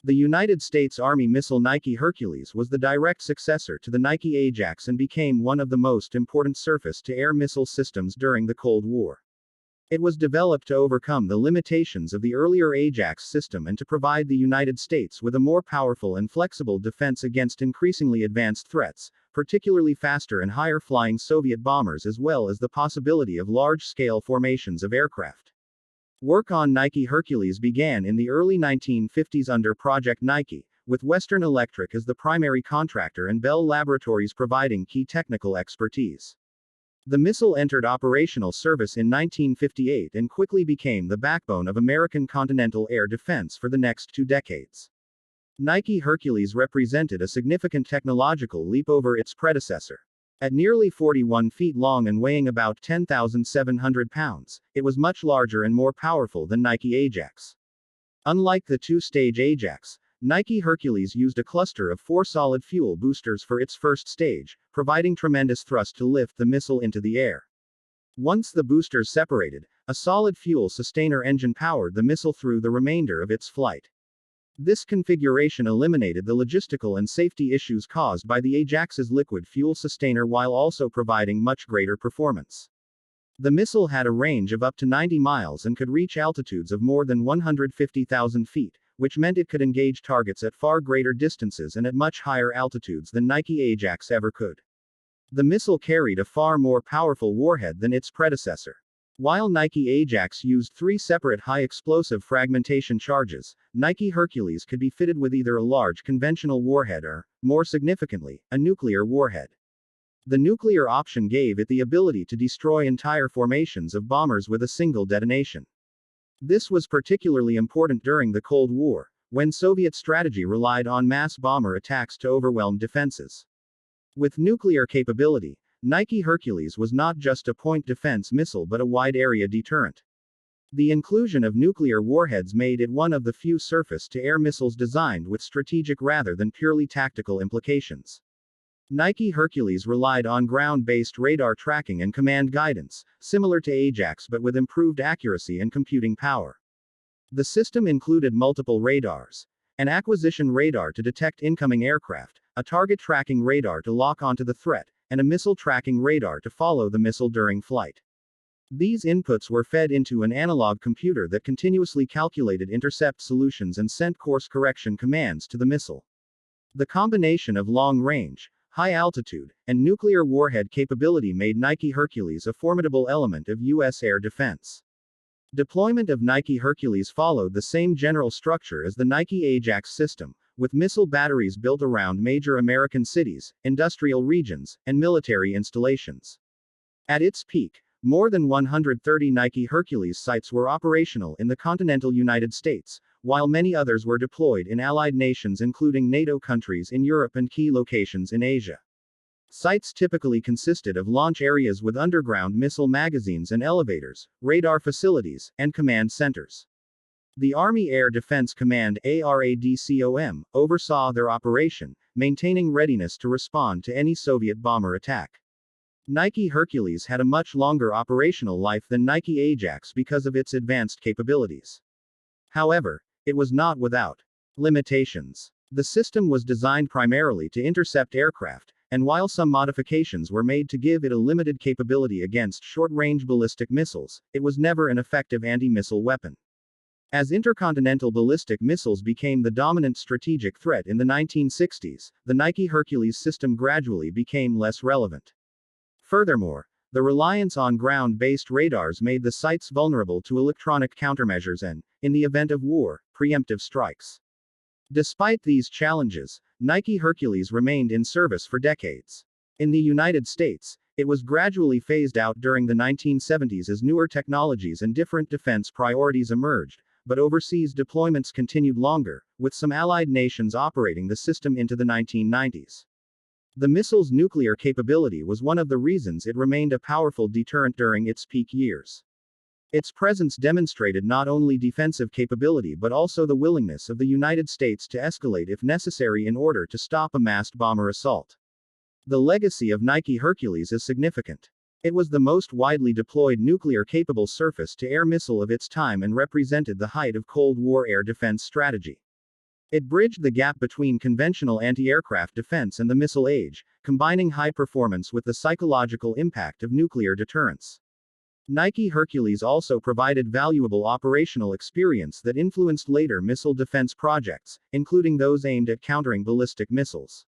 The United States Army missile Nike Hercules was the direct successor to the Nike Ajax and became one of the most important surface-to-air missile systems during the Cold War. It was developed to overcome the limitations of the earlier Ajax system and to provide the United States with a more powerful and flexible defense against increasingly advanced threats, particularly faster and higher-flying Soviet bombers, as well as the possibility of large-scale formations of aircraft. Work on Nike Hercules began in the early 1950s under Project Nike, with Western Electric as the primary contractor and Bell Laboratories providing key technical expertise. The missile entered operational service in 1958 and quickly became the backbone of American continental air defense for the next 2 decades. Nike Hercules represented a significant technological leap over its predecessor. At nearly 41 feet long and weighing about 10,700 pounds, it was much larger and more powerful than Nike Ajax. Unlike the two-stage Ajax, Nike Hercules used a cluster of 4 solid fuel boosters for its first stage, providing tremendous thrust to lift the missile into the air. Once the boosters separated, a solid fuel sustainer engine powered the missile through the remainder of its flight. This configuration eliminated the logistical and safety issues caused by the Ajax's liquid fuel sustainer while also providing much greater performance. The missile had a range of up to 90 miles and could reach altitudes of more than 150,000 feet, which meant it could engage targets at far greater distances and at much higher altitudes than Nike Ajax ever could. The missile carried a far more powerful warhead than its predecessor. While Nike Ajax used 3 separate high-explosive fragmentation charges, Nike Hercules could be fitted with either a large conventional warhead or, more significantly, a nuclear warhead. The nuclear option gave it the ability to destroy entire formations of bombers with a single detonation. This was particularly important during the Cold War, when Soviet strategy relied on mass bomber attacks to overwhelm defenses. With nuclear capability, Nike Hercules was not just a point defense missile but a wide-area deterrent. The inclusion of nuclear warheads made it one of the few surface-to-air missiles designed with strategic rather than purely tactical implications. Nike Hercules relied on ground-based radar tracking and command guidance, similar to Ajax but with improved accuracy and computing power. The system included multiple radars: an acquisition radar to detect incoming aircraft, a target tracking radar to lock onto the threat, and a missile tracking radar to follow the missile during flight. These inputs were fed into an analog computer that continuously calculated intercept solutions and sent course correction commands to the missile. The combination of long-range, high-altitude, and nuclear warhead capability made Nike Hercules a formidable element of U.S. air defense. Deployment of Nike Hercules followed the same general structure as the Nike Ajax system, with missile batteries built around major American cities, industrial regions, and military installations. At its peak, more than 130 Nike Hercules sites were operational in the continental United States, while many others were deployed in allied nations including NATO countries in Europe and key locations in Asia. Sites typically consisted of launch areas with underground missile magazines and elevators, radar facilities, and command centers. The Army Air Defense Command (ARADCOM) oversaw their operation, maintaining readiness to respond to any Soviet bomber attack. Nike Hercules had a much longer operational life than Nike Ajax because of its advanced capabilities. However, it was not without limitations. The system was designed primarily to intercept aircraft, and while some modifications were made to give it a limited capability against short-range ballistic missiles, it was never an effective anti-missile weapon. As intercontinental ballistic missiles became the dominant strategic threat in the 1960s, the Nike Hercules system gradually became less relevant. Furthermore, the reliance on ground-based radars made the sites vulnerable to electronic countermeasures and, in the event of war, preemptive strikes. Despite these challenges, Nike Hercules remained in service for decades. In the United States, it was gradually phased out during the 1970s as newer technologies and different defense priorities emerged, but overseas deployments continued longer, with some allied nations operating the system into the 1990s. The missile's nuclear capability was one of the reasons it remained a powerful deterrent during its peak years. Its presence demonstrated not only defensive capability but also the willingness of the United States to escalate if necessary in order to stop a massed bomber assault. The legacy of Nike Hercules is significant. It was the most widely deployed nuclear-capable surface-to-air missile of its time and represented the height of Cold War air defense strategy. It bridged the gap between conventional anti-aircraft defense and the missile age, combining high performance with the psychological impact of nuclear deterrence. Nike Hercules also provided valuable operational experience that influenced later missile defense projects, including those aimed at countering ballistic missiles.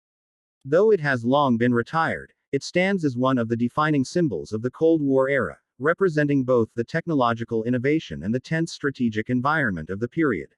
Though it has long been retired, it stands as one of the defining symbols of the Cold War era, representing both the technological innovation and the tense strategic environment of the period.